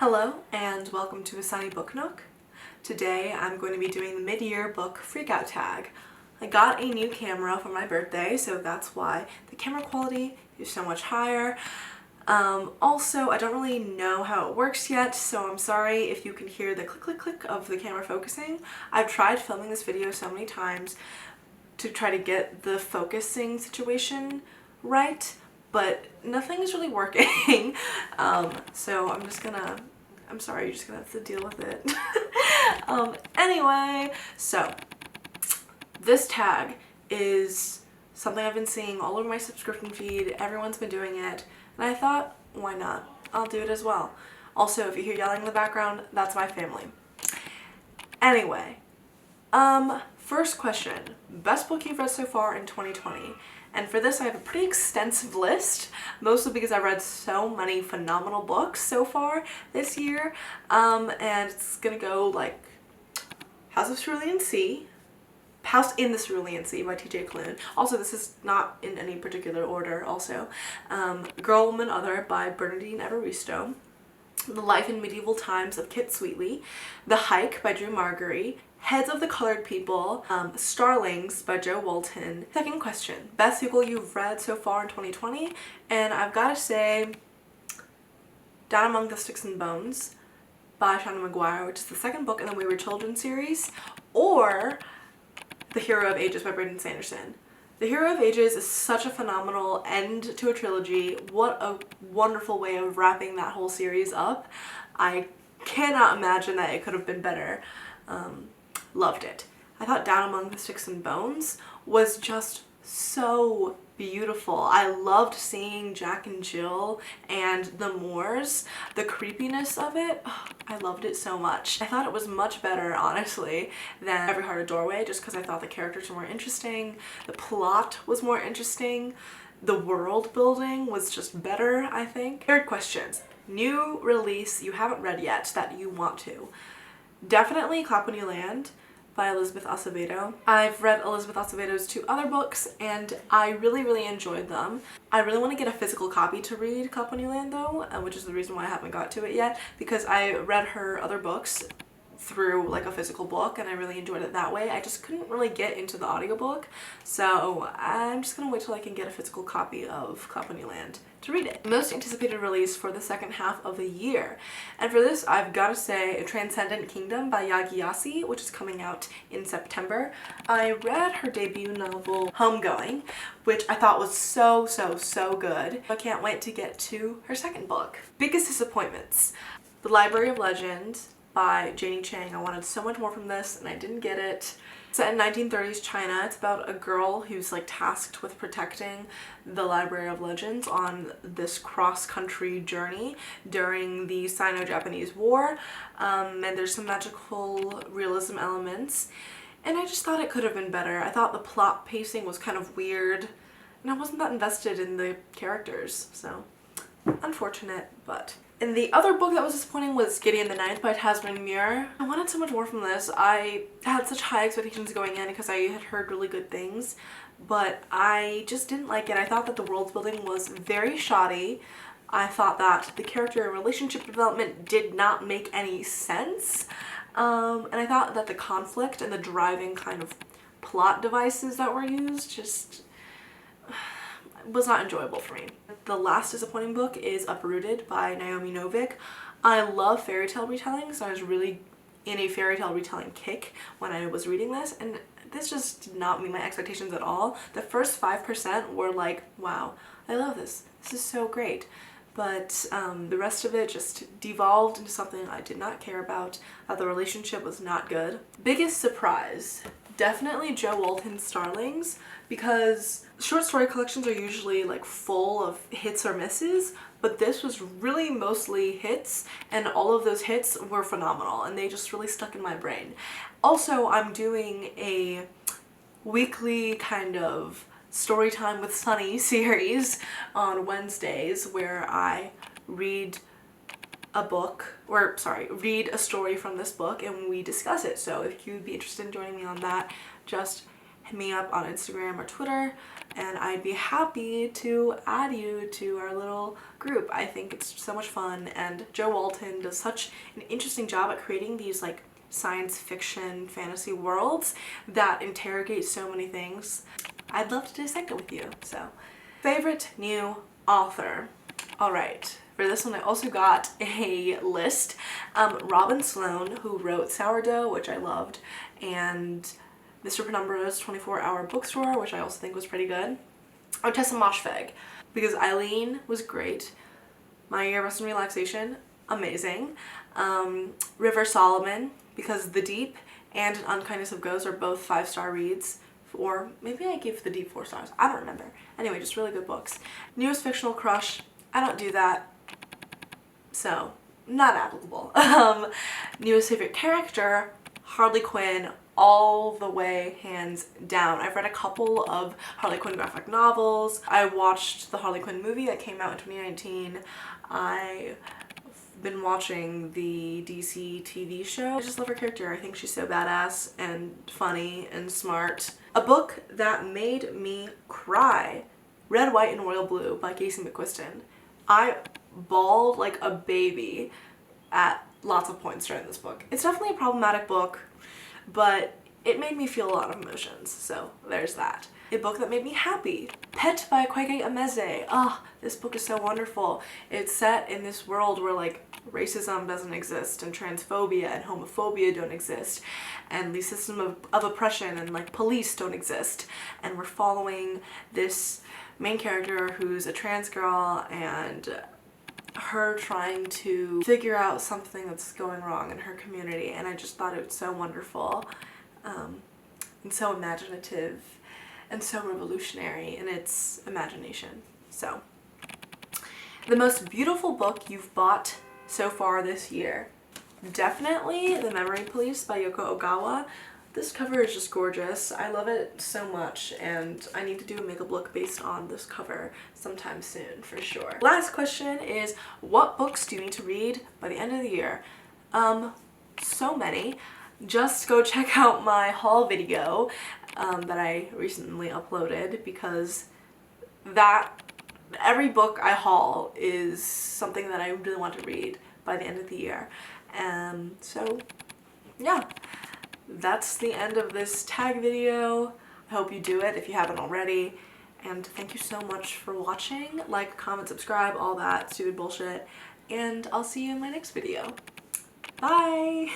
Hello and welcome to a sunny book nook. Today I'm going to be doing the mid-year book freakout tag. I got a new camera for my birthday, so that's why the camera quality is so much higher. Also, I don't really know how it works yet, so I'm sorry if you can hear the click click click of the camera focusing. I've tried filming this video so many times to try to get the focusing situation right, but nothing is really working. So I'm sorry, you're just gonna have to deal with it. Anyway, so this tag is something I've been seeing all over my subscription feed. Everyone's been doing it, and I thought, why not? I'll do it as well. Also, if you hear yelling in the background, that's my family. Anyway, first question, best book you've read so far in 2020. And for this I have a pretty extensive list, mostly because I've read so many phenomenal books so far this year. And it's gonna go like House in the Cerulean Sea by T.J. Klune. Also, this is not in any particular order also. Girl, Woman, Other by Bernardine Evaristo. The Life in Medieval Times of Kit Sweetly. The Hike by Drew Marguerite. Heads of the Colored People, Starlings by Jo Walton. Second question, best sequel you've read so far in 2020? And I've got to say Down Among the Sticks and Bones by Shauna Maguire, which is the second book in the We Were Children series, or The Hero of Ages by Brandon Sanderson. The Hero of Ages is such a phenomenal end to a trilogy. What a wonderful way of wrapping that whole series up. I cannot imagine that it could have been better. Loved it. I thought Down Among the Sticks and Bones was just so beautiful. I loved seeing Jack and Jill and the Moors. The creepiness of it, I loved it so much. I thought it was much better, honestly, than Every Heart a Doorway, just because I thought the characters were more interesting. The plot was more interesting. The world building was just better, I think. Third questions. New release you haven't read yet that you want to. Definitely Clap When You Land by Elizabeth Acevedo. I've read Elizabeth Acevedo's two other books and I really enjoyed them. I really want to get a physical copy to read Clap When You Land though, which is the reason why I haven't got to it yet, because I read her other books through like a physical book and I really enjoyed it that way. I just couldn't really get into the audiobook, so I'm just gonna wait till I can get a physical copy of Clap When You Land to read it. Most anticipated release for the second half of the year. And for this, I've got to say Transcendent Kingdom by Yagi Yasi, which is coming out in September. I read her debut novel, Homegoing, which I thought was so good. I can't wait to get to her second book. Biggest disappointments. The Library of Legend by Janie Chang. I wanted so much more from this and I didn't get it. Set in 1930s China, it's about a girl who's like tasked with protecting the Library of Legends on this cross-country journey during the Sino-Japanese War, and there's some magical realism elements, and I just thought it could have been better. I thought the plot pacing was kind of weird, and I wasn't that invested in the characters, so unfortunate, but... And the other book that was disappointing was Gideon the Ninth by Tasman Muir. I wanted so much more from this. I had such high expectations going in because I had heard really good things, but I just didn't like it. I thought that the world building was very shoddy. I thought that the character and relationship development did not make any sense. And I thought that the conflict and the driving kind of plot devices that were used just was not enjoyable for me. The last disappointing book is Uprooted by Naomi Novik. I love fairy tale retelling, so I was really in a fairy tale retelling kick when I was reading this, and this just did not meet my expectations at all. The first 5% were like, wow, I love this. This is so great. But the rest of it just devolved into something I did not care about. The relationship was not good. Biggest surprise. Definitely Jo Walton's Starlings, because short story collections are usually like full of hits or misses, but this was really mostly hits, and all of those hits were phenomenal and they just really stuck in my brain. Also, I'm doing a weekly kind of story time with Sunny series on Wednesdays where I read read a story from this book and we discuss it. So if you'd be interested in joining me on that, just hit me up on Instagram or Twitter and I'd be happy to add you to our little group. I think it's so much fun, and Joe Walton does such an interesting job at creating these like science fiction fantasy worlds that interrogate so many things. I'd love to dissect it with you. So, favorite new author. All right, for this one I also got a list. Robin Sloan, who wrote Sourdough, which I loved, and Mr. Penumbra's 24-Hour Bookstore, which I also think was pretty good. Oh, Tessa Moshfegh, because Eileen was great. My Year of Rest and Relaxation, amazing. River Solomon, because The Deep and An Unkindness of Ghosts are both 5-star reads. Or maybe I gave The Deep 4 stars. I don't remember. Anyway, just really good books. Newest fictional crush. I don't do that, so not applicable. Newest favorite character, Harley Quinn, all the way, hands down. I've read a couple of Harley Quinn graphic novels. I watched the Harley Quinn movie that came out in 2019. I've been watching the DC TV show. I just love her character. I think she's so badass and funny and smart. A book that made me cry, Red, White, and Royal Blue by Casey McQuiston. I bawled like a baby at lots of points during this book. It's definitely a problematic book, but it made me feel a lot of emotions, so there's that. A book that made me happy, Pet by Kwege Emeze. Ah, this book is so wonderful. It's set in this world where like racism doesn't exist, and transphobia and homophobia don't exist, and the system of oppression and like police don't exist, and we're following this main character who's a trans girl and her trying to figure out something that's going wrong in her community, and I just thought it was so wonderful and so imaginative and so revolutionary in its imagination. So, the most beautiful book you've bought so far this year. Definitely The Memory Police by Yoko Ogawa. This cover is just gorgeous. I love it so much, and I need to do a makeup look based on this cover sometime soon for sure. Last question is, what books do you need to read by the end of the year? So many. Just go check out my haul video that I recently uploaded, because every book I haul is something that I really want to read by the end of the year. So yeah. That's the end of this tag video. I hope you do it if you haven't already. And thank you so much for watching. Like, comment, subscribe, all that stupid bullshit. And I'll see you in my next video. Bye!